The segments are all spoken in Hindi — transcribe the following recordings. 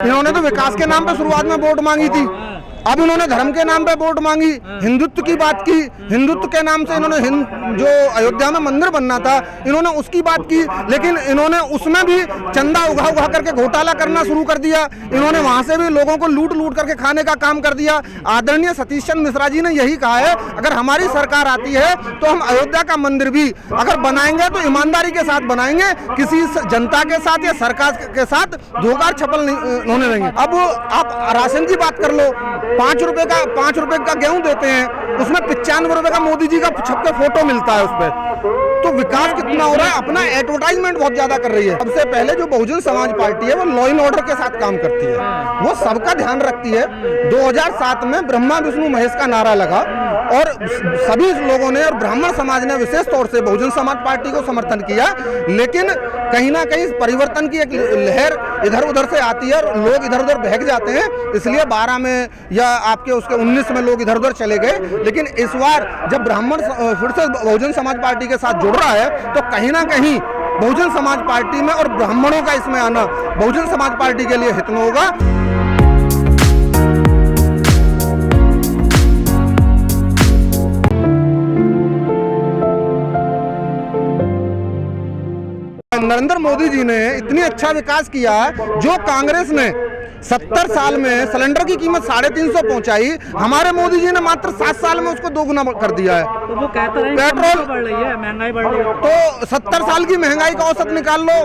इन्होंने तो विकास के नाम पे शुरुआत में वोट मांगी थी, अब इन्होंने धर्म के नाम पे वोट मांगी, हिंदुत्व की बात की, हिंदुत्व के नाम से इन्होंने जो अयोध्या में मंदिर बनना था इन्होंने उसकी बात की, लेकिन इन्होंने उसमें भी चंदा उगा करके घोटाला करना शुरू कर दिया। इन्होंने वहां से भी लोगों को लूट करके खाने का काम कर दिया। आदरणीय सतीश चंद्र मिश्रा जी ने यही कहा है, अगर हमारी सरकार आती है तो हम अयोध्या का मंदिर भी अगर बनाएंगे तो ईमानदारी के साथ बनाएंगे, किसी जनता के साथ या सरकार के साथ धोखा छपल नहीं होने देंगे। अब आप राशन की बात कर लो, 5 रुपए का गेहूं देते हैं, उसमें 95 रुपए का मोदी जी का छप के फोटो मिलता है उस पर। तो विकास कितना हो रहा है, अपना एडवर्टाइजमेंट बहुत ज्यादा कर रही है। सबसे पहले जो बहुजन समाज पार्टी है वो लॉ एंड ऑर्डर के साथ काम करती है, वो सबका ध्यान रखती है। 2007 में ब्रह्मा विष्णु महेश का नारा लगा और सभी लोगों ने और ब्राह्मण समाज ने विशेष तौर से बहुजन समाज पार्टी को समर्थन किया, लेकिन कहीं ना कहीं परिवर्तन की एक लहर इधर उधर से आती है और लोग इधर उधर बहक जाते हैं, इसलिए 12 में या आपके उसके 19 में लोग इधर उधर चले गए। लेकिन इस बार जब ब्राह्मण फिर से बहुजन समाज पार्टी के साथ जुड़ रहा है तो कहीं ना कहीं बहुजन समाज पार्टी में और ब्राह्मणों का इसमें आना बहुजन समाज पार्टी के लिए हित में होगा। नरेंद्र मोदी जी ने इतनी अच्छा विकास किया, जो कांग्रेस ने 70 साल में सिलेंडर की कीमत 350 पहुंचाई, हमारे मोदी जी ने मात्र 7 साल में उसको 2 गुना कर दिया है। तो वो कहते रहे पेट्रोल बढ़ रही है, महंगाई बढ़ रही है, तो 70 साल की महंगाई का औसत निकाल लो,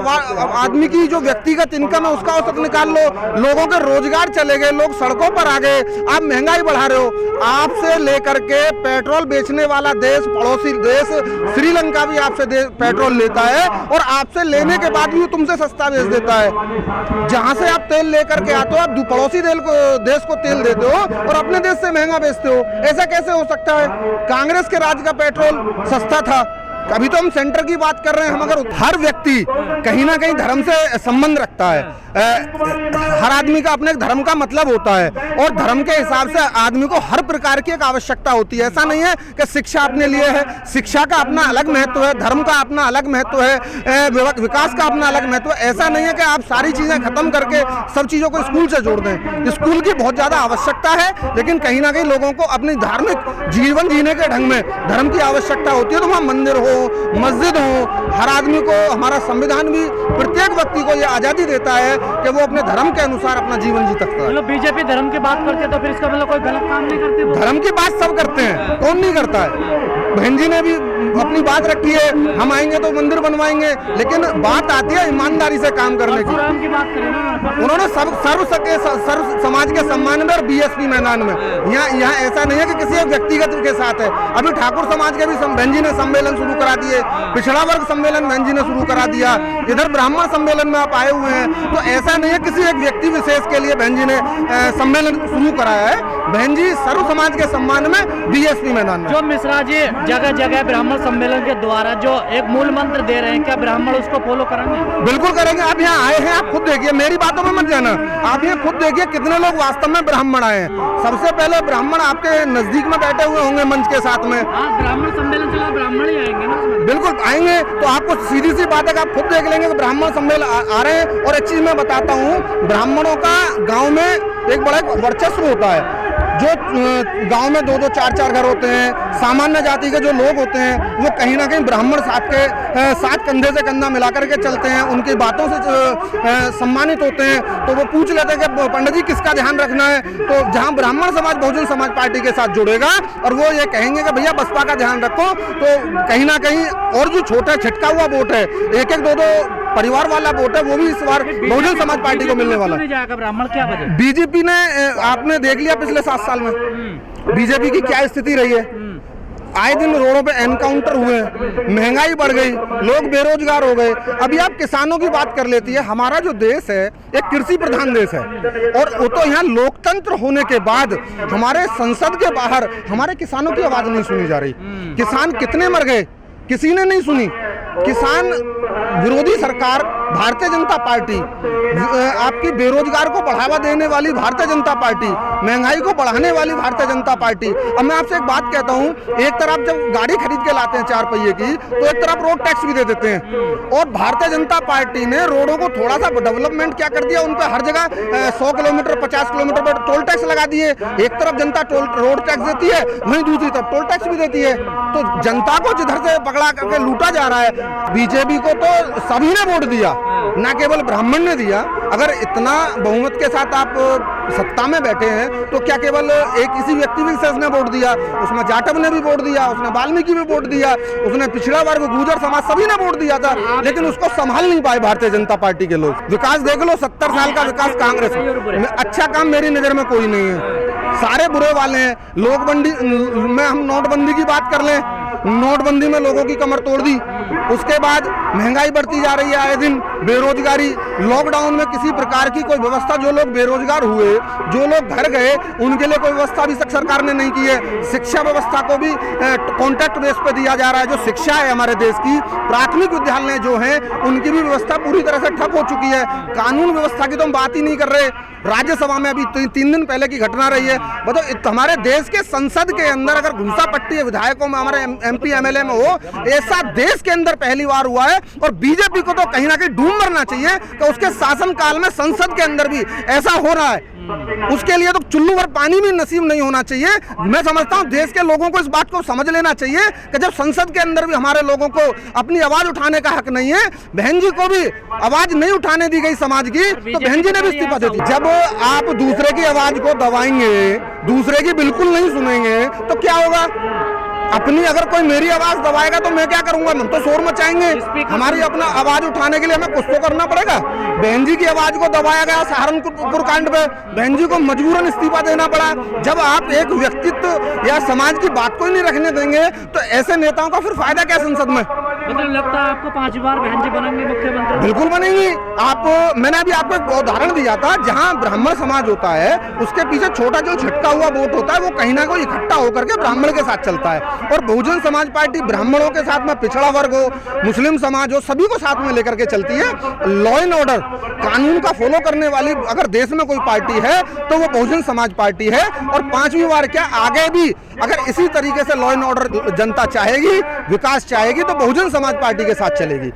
आदमी की जो व्यक्तिगत इनकम है उसका औसत निकाल लो, लोगों के रोजगार चले गए, लोग सड़कों पर आ गए, आप महंगाई बढ़ा रहे हो। आपसे लेकर के पेट्रोल बेचने वाला देश, पड़ोसी देश श्रीलंका भी आपसे पेट्रोल लेता है और आपसे लेने के बाद भी तुमसे सस्ता बेच देता है। जहां से आप तेल लेकर के तो आप पड़ोसी देश को तेल देते हो और अपने देश से महंगा बेचते हो, ऐसा कैसे हो सकता है? कांग्रेस के राज का पेट्रोल सस्ता था। अभी तो हम सेंटर की बात कर रहे हैं, हम अगर हर व्यक्ति कहीं ना कहीं धर्म से संबंध रखता है, हर आदमी का अपने धर्म का मतलब होता है और धर्म के हिसाब से आदमी को हर प्रकार की एक आवश्यकता होती है। ऐसा नहीं है कि शिक्षा अपने लिए है, शिक्षा का अपना अलग महत्व है, धर्म का अपना अलग महत्व है, विकास का अपना अलग महत्व है। ऐसा नहीं है कि आप सारी चीजें खत्म करके सब चीजों को स्कूल से जोड़ दें। स्कूल की बहुत ज्यादा आवश्यकता है, लेकिन कहीं ना कहीं लोगों को अपनी धार्मिक जीवन जीने के ढंग में धर्म की आवश्यकता होती है। तो वहाँ मंदिर हो, मस्जिद हो, हर आदमी को हमारा संविधान भी प्रत्येक व्यक्ति को यह आजादी देता है कि वो अपने धर्म के अनुसार अपना जीवन जी सकता है। मतलब बीजेपी धर्म की बात करते तो फिर इसका मतलब कोई गलत काम नहीं करती? धर्म की बात सब करते हैं, कौन नहीं करता है? बहन जी ने भी अपनी बात रखी है, हम आएंगे तो मंदिर बनवाएंगे, लेकिन बात आती है ईमानदारी से काम करने की। राम की बात करें ना, उन्होंने सर्व समाज के सम्मान में और बीएसपी मैदान में, यहाँ ऐसा नहीं है कि किसी एक व्यक्तिगत के साथ है। अभी ठाकुर समाज के भी बहन जी ने सम्मेलन शुरू करा दिए, पिछड़ा वर्ग सम्मेलन बहन जी ने शुरू करा दिया, इधर ब्राह्मण सम्मेलन में आप आए हुए हैं। तो ऐसा नहीं है किसी एक व्यक्ति विशेष के लिए बहन जी ने सम्मेलन शुरू कराया है। बहन जी सर्व समाज के सम्मान में बीएसपी मैदान में। जो मिश्रा जी जगह जगह ब्राह्मण सम्मेलन के द्वारा जो एक मूल मंत्र दे रहे हैं, क्या ब्राह्मण उसको फॉलो करेंगे? बिल्कुल करेंगे। आप यहाँ आए हैं, आप खुद देखिए, मेरी बातों में मत जाना, आप यहाँ खुद देखिए कितने लोग वास्तव में ब्राह्मण आए हैं। सबसे पहले ब्राह्मण आपके नजदीक में बैठे हुए होंगे मंच के साथ में। ब्राह्मण सम्मेलन चला, ब्राह्मण ही आएंगे ना? बिल्कुल आएंगे। तो आपको सीधी सी बात है कि आप खुद देख लेंगे कि ब्राह्मण सम्मेलन आ रहे हैं। और एक चीज मैं बताता हूँ, ब्राह्मणों का गाँव में एक बड़ा वर्चस्व होता है। जो गांव में 2-2, 4-4 घर होते हैं, सामान्य जाति के जो लोग होते हैं वो कहीं ना कहीं ब्राह्मण साथ कंधे से कंधा मिलाकर के चलते हैं, उनकी बातों से सम्मानित होते हैं। तो वो पूछ लेते हैं कि पंडित जी किसका ध्यान रखना है, तो जहां ब्राह्मण समाज बहुजन समाज पार्टी के साथ जुड़ेगा और वो ये कहेंगे कि भैया बसपा का ध्यान रखो, तो कहीं ना कहीं और जो छोटा छिटका हुआ वोट है, 1-1, 2-2 परिवार वाला वोट है, वो भी इस बार बहुजन समाज पार्टी को मिलने वाला है। ब्राह्मण क्या वजह? बीजेपी ने, आपने देख लिया पिछले 7 साल में बीजेपी की क्या स्थिति रही है। आए दिन रोडों पे एनकाउंटर हुए, महंगाई बढ़ गई, लोग बेरोजगार हो गए। अभी आप किसानों की बात कर लेती है, हमारा जो देश है एक कृषि प्रधान देश है और वो तो यहाँ लोकतंत्र होने के बाद हमारे संसद के बाहर हमारे किसानों की आवाज नहीं सुनी जा रही। किसान कितने मर गए, किसी ने नहीं सुनी। किसान विरोधी सरकार भारतीय जनता पार्टी, आपकी बेरोजगार को बढ़ावा देने वाली भारतीय जनता पार्टी, महंगाई को बढ़ाने वाली भारतीय जनता पार्टी। अब मैं आपसे एक बात कहता हूँ, एक तरफ जब गाड़ी खरीद के लाते हैं 4 पहिए की, तो एक तरफ रोड टैक्स भी दे देते हैं। और भारतीय जनता पार्टी ने रोडों को थोड़ा सा डेवलपमेंट क्या कर दिया, उन पर हर जगह 100 किलोमीटर 50 किलोमीटर पर टोल टैक्स लगा दिए। एक तरफ जनता रोड टैक्स देती है, वहीं दूसरी तरफ टोल टैक्स भी देती है। तो जनता को जिधर से पकड़ा करके लूटा जा रहा है। बीजेपी को तो सभी ने वोट दिया, ना केवल ब्राह्मण ने दिया। अगर इतना बहुमत के साथ आप सत्ता में बैठे हैं तो क्या केवल एक किसी व्यक्ति विशेष ने वोट दिया? उसमें जाटव ने भी वोट दिया, उसने वाल्मीकि भी वोट दिया, उसने पिछड़ा वर्ग गुर्जर समाज सभी ने वोट दिया था, लेकिन उसको संभाल नहीं पाए भारतीय जनता पार्टी के लोग। विकास देख लो, 70 साल का विकास कांग्रेस में, अच्छा काम मेरी नजर में कोई नहीं है, सारे बुरे वाले हैं। लोकबंदी में हम नोटबंदी की बात कर लें, नोटबंदी में लोगों की कमर तोड़ दी। उसके बाद महंगाई बढ़ती जा रही है आए दिन, बेरोजगारी, लॉकडाउन में किसी प्रकार की कोई व्यवस्था, जो लोग बेरोजगार हुए, जो लोग घर गए, उनके लिए कोई व्यवस्था भी सरकार ने नहीं की है। शिक्षा व्यवस्था को भी कॉन्ट्रैक्ट बेस पे दिया जा रहा है। जो शिक्षा है हमारे देश की, प्राथमिक विद्यालय जो हैं, उनकी भी व्यवस्था पूरी तरह से ठप हो चुकी है। कानून व्यवस्था की तो हम बात ही नहीं कर रहे। राज्यसभा में अभी 3 दिन पहले की घटना रही है, बताओ हमारे देश के संसद के अंदर अगर घुसा पट्टी विधायकों में, हमारे MP MLA में हो, ऐसा देश के अंदर पहली बार हुआ है। और बीजेपी को तो कहीं ना कहीं डूब मरना चाहिए कि उसके शासनकाल में संसद के अंदर भी ऐसा हो रहा है। उसके लिए तो चुल्लू भर पानी भी नसीब नहीं होना चाहिए। मैं समझता हूँ देश के लोगों को इस बात को समझ लेना चाहिए कि जब संसद के अंदर भी हमारे लोगों को अपनी आवाज उठाने का हक नहीं है, बहन जी को भी आवाज नहीं उठाने दी गई समाज की, तो बहन जी ने भी इस्तीफा दे दी। जब आप दूसरे की आवाज को दबाएंगे, दूसरे की बिल्कुल नहीं सुनेंगे, तो क्या होगा? अपनी अगर कोई मेरी आवाज दबाएगा तो मैं क्या करूंगा? हम तो शोर मचाएंगे। हमारी अपना आवाज उठाने के लिए हमें कुछ तो करना पड़ेगा। बहन जी की आवाज को दबाया गया सहारनपुर कांड पे, बहन जी को मजबूरन इस्तीफा देना पड़ा। जब आप एक व्यक्तित्व या समाज की बात को ही नहीं रखने देंगे तो ऐसे नेताओं का फिर फायदा क्या संसद में? मतलब लगता है आपको 5 बार बहन जी बनेंगे मुख्यमंत्री? बिल्कुल बनेंगी। मैंने अभी आपको एक उदाहरण दिया था, जहां ब्राह्मण समाज होता है उसके पीछे छोटा जो झटका हुआ वोट होता है, वो कहीं ना कहीं इकट्ठा होकर के ब्राह्मण के साथ चलता है। और बहुजन समाज पार्टी ब्राह्मणों के साथ में, पिछड़ा वर्ग हो, मुस्लिम समाज हो, सभी को साथ में लेकर के चलती है। लॉ एंड ऑर्डर, कानून का फॉलो करने वाली अगर देश में कोई पार्टी है तो वो बहुजन समाज पार्टी है। और 5वीं बार क्या, आगे भी अगर इसी तरीके से लॉ एंड ऑर्डर जनता चाहेगी, विकास चाहेगी, तो बहुजन समाज पार्टी के साथ चलेगी।